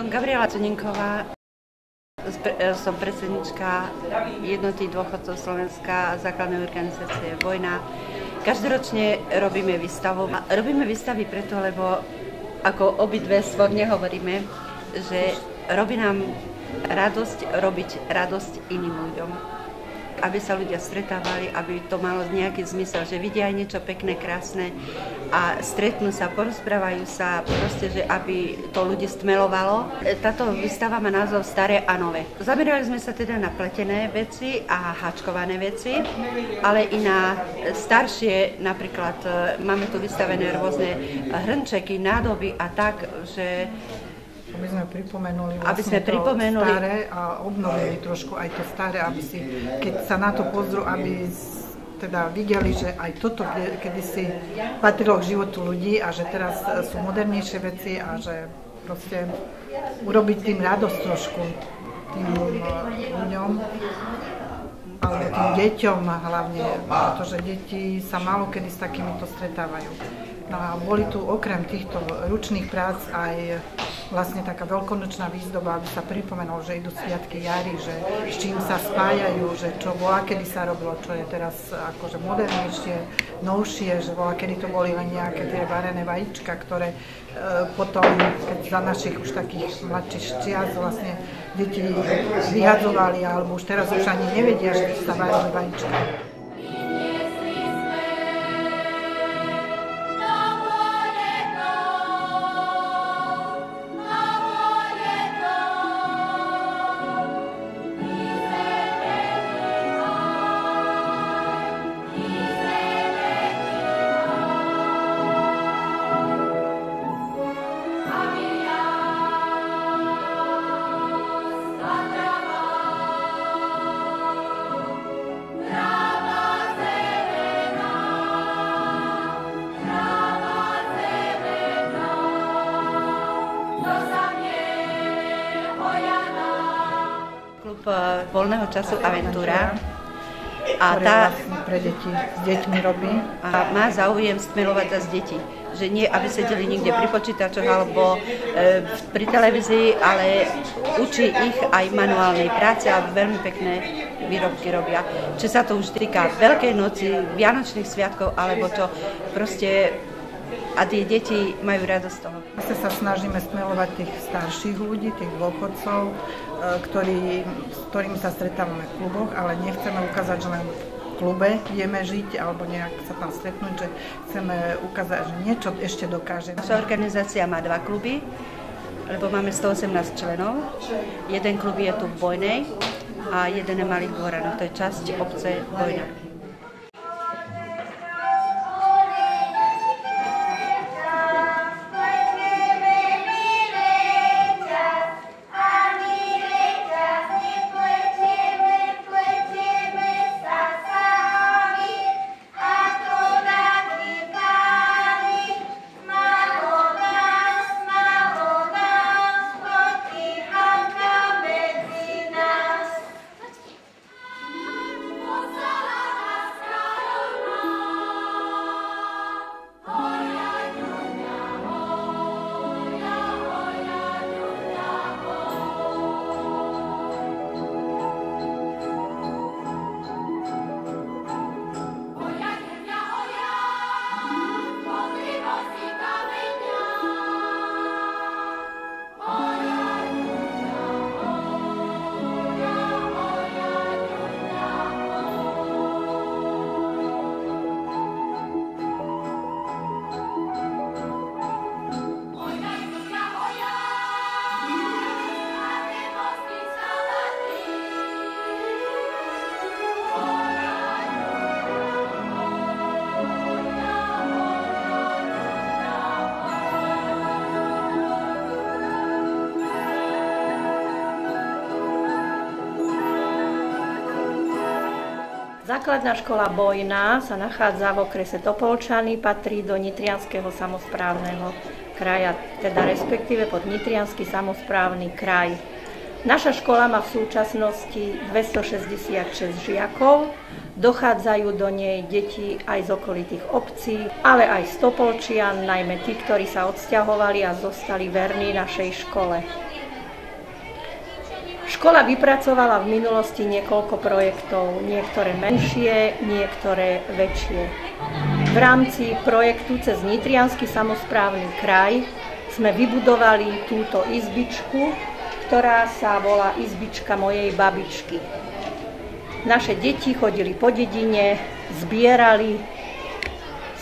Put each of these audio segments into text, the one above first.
Som Gabriela Cuninková, som predsednička Jednoty dôchodcov Slovenska, základnej organizácie Vojna. Každoročne robíme výstavu. Robíme výstavy preto, lebo ako obidve slovne hovoríme, že robí nám radosť robiť radosť iným ľuďom. Aby sa ľudia stretávali, aby to malo nejaký zmysel, že vidia aj niečo pekné, krásne a stretnú sa, porozprávajú sa, proste, že aby to ľudí stmelovalo. Táto výstava má názov Staré a nové. Zamerali sme sa teda na pletené veci a háčkované veci, ale i na staršie, napríklad máme tu vystavené rôzne hrnčeky, nádoby a tak, že aby sme pripomenuli to staré a obnovili trošku aj to staré, aby si, keď sa na to pozrú, aby teda videli, že aj toto kedysi patrilo k životu ľudí a že teraz sú modernejšie veci a že proste urobiť tým radosť trošku tým ľuďom alebo tým deťom hlavne, pretože deti sa málo kedy s takýmito stretávajú. No a boli tu okrem týchto ručných prác aj vlastne taká veľkonočná výzdoba, aby sa pripomenulo, že idú sviatky jary, že s čím sa spájajú, že čo bola, kedy sa robilo, čo je teraz akože modernejšie, novšie, že bola, kedy to boli len nejaké tie varené vajíčka, ktoré potom, keď za našich už takých mladších čias vlastne deti vyhadzovali, alebo už teraz už ani nevedia, že sa varili vajíčka. Klub voľného času Aventúra a tá vlastne pre deti s deťmi robí a má záujem stmelovať zase deti, že nie aby sedeli niekde pri počítačoch alebo pri televízii, ale učí ich aj manuálnej práce a veľmi pekné výrobky robia. Či sa to už týka Veľkej noci, Vianočných sviatkov alebo čo, proste a tie deti majú radosť z toho. My sa snažíme stmelovať tých starších ľudí, tých dôchodcov, s ktorými sa stretávame v kluboch, ale nechceme ukázať, že len v klube ideme žiť alebo nejak sa tam stretnúť, že chceme ukázať, že niečo ešte dokáže. Naša organizácia má 2 kluby, lebo máme 118 členov. Jeden klub je tu v Bojnej a jeden je Malých Dvoranoch, to je časť obce Bojna. Základná škola Bojna sa nachádza v okrese Topolčany, patrí do Nitrianskeho samosprávneho kraja, teda respektíve pod Nitriansky samosprávny kraj. Naša škola má v súčasnosti 266 žiakov, dochádzajú do nej deti aj z okolitých obcí, ale aj z Topolčian, najmä tí, ktorí sa odsťahovali a zostali verní našej škole. Škola vypracovala v minulosti niekoľko projektov, niektoré menšie, niektoré väčšie. V rámci projektu cez Nitriansky samosprávny kraj sme vybudovali túto izbičku, ktorá sa volá izbička mojej babičky. Naše deti chodili po dedine, zbierali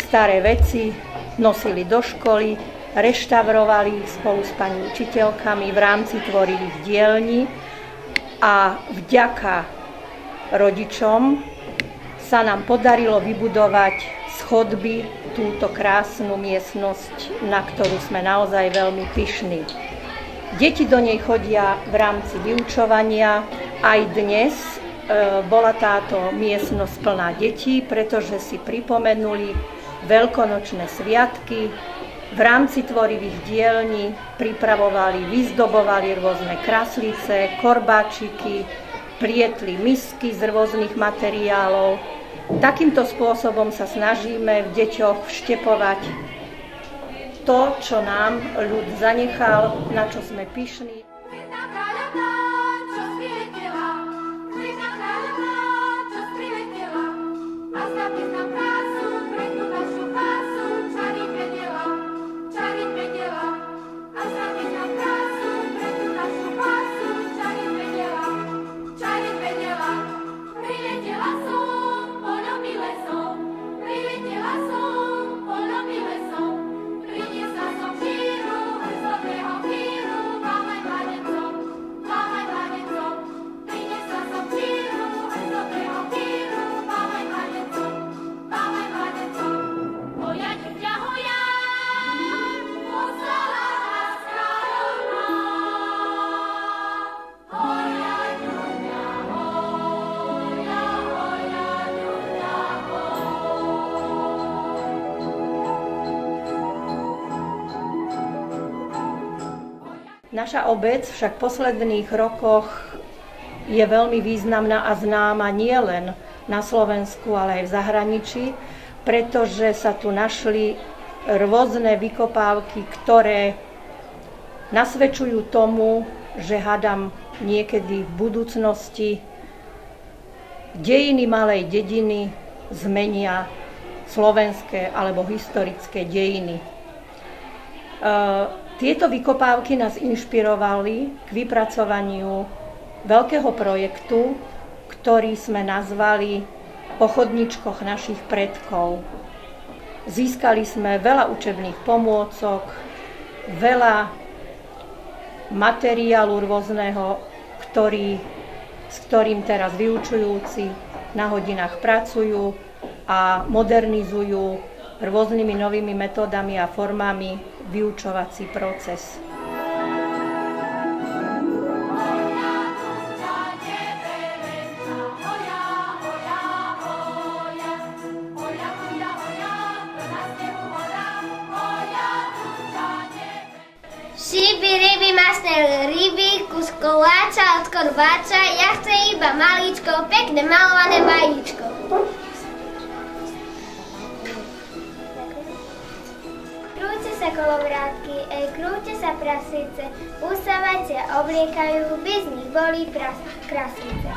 staré veci, nosili do školy, reštaurovali spolu s pani učiteľkami v rámci tvorivých dielní a vďaka rodičom sa nám podarilo vybudovať z chodby túto krásnu miestnosť, na ktorú sme naozaj veľmi pyšní. Deti do nej chodia v rámci vyučovania. Aj dnes bola táto miestnosť plná detí, pretože si pripomenuli veľkonočné sviatky. V rámci tvorivých dielní pripravovali, vyzdobovali rôzne kraslice, korbáčiky, plietli misky z rôznych materiálov. Takýmto spôsobom sa snažíme v deťoch vštepovať to, čo nám ľud zanechal, na čo sme pyšní. Naša obec však v posledných rokoch je veľmi významná a známa nielen na Slovensku, ale aj v zahraničí, pretože sa tu našli rôzne vykopávky, ktoré nasvedčujú tomu, že hádam niekedy v budúcnosti dejiny malej dediny zmenia slovenské alebo historické dejiny. Tieto vykopávky nás inšpirovali k vypracovaniu veľkého projektu, ktorý sme nazvali Po chodničkoch našich predkov. Získali sme veľa učebných pomôcok, veľa materiálu rôzneho, s ktorým teraz vyučujúci na hodinách pracujú a modernizujú rôznymi novými metódami a formami vyučovací proces. Šiby, ryby, masné ryby, kus koláča od korbáča, ja chcem iba malíčko, pekné malované vajíčko. Krúte sa kolovrátky, krúte sa prasice, úsavacie obliekajú, by z nich boli kraslice.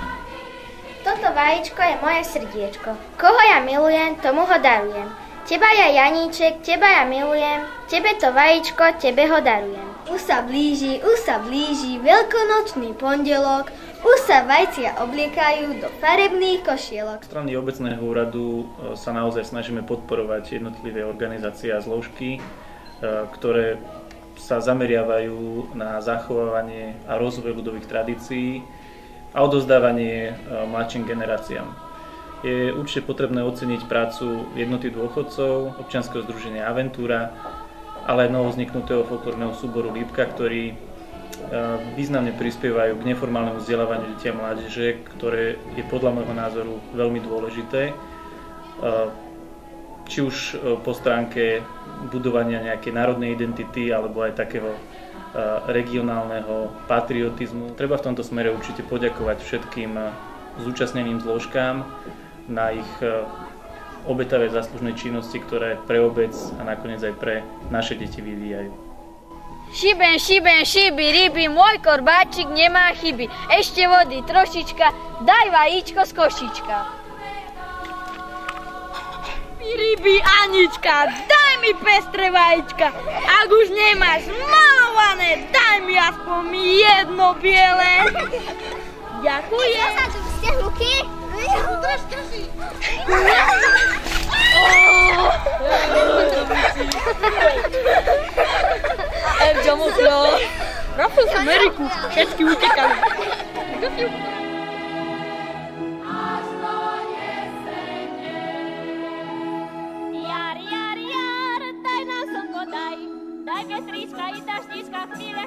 Toto vajíčko je moje srdiečko. Koho ja milujem, tomu ho darujem. Teba ja, Janíček, teba ja milujem, tebe to vajíčko, tebe ho darujem. Už sa blíži veľkonočný pondelok, už sa vajcia obliekajú do farebných košielok. Z strany obecného úradu sa naozaj snažíme podporovať jednotlivé organizácie a zložky, ktoré sa zameriavajú na zachovávanie a rozvoj ľudových tradícií a odovzdávanie mladším generáciám. Je určite potrebné oceniť prácu Jednoty dôchodcov, občianskeho združenia Aventúra, ale aj novovzniknutého folklórneho súboru Lípka, ktorí významne prispievajú k neformálnemu vzdelávaniu detí a mládeže, ktoré je podľa môjho názoru veľmi dôležité. Či už po stránke budovania nejakej národnej identity alebo aj takého regionálneho patriotizmu. Treba v tomto smere určite poďakovať všetkým zúčastneným zložkám na ich obetavej záslužnej činnosti, ktoré pre obec a nakoniec aj pre naše deti vyvíjajú. Šiby, ryby, môj korbáčik nemá chyby. Ešte vody trošička, daj vajíčko z košička. Ryby, Anička, daj mi pestré vajíčka. Ak už nemáš malované, daj mi aspoň jedno biele. Ďakujem. Ste hluky? Drž. Evďa mocná. Trafil som Eriku, všetky utekali. Jar, daj nám slnko, daj vetríčka i daždička, chvíle,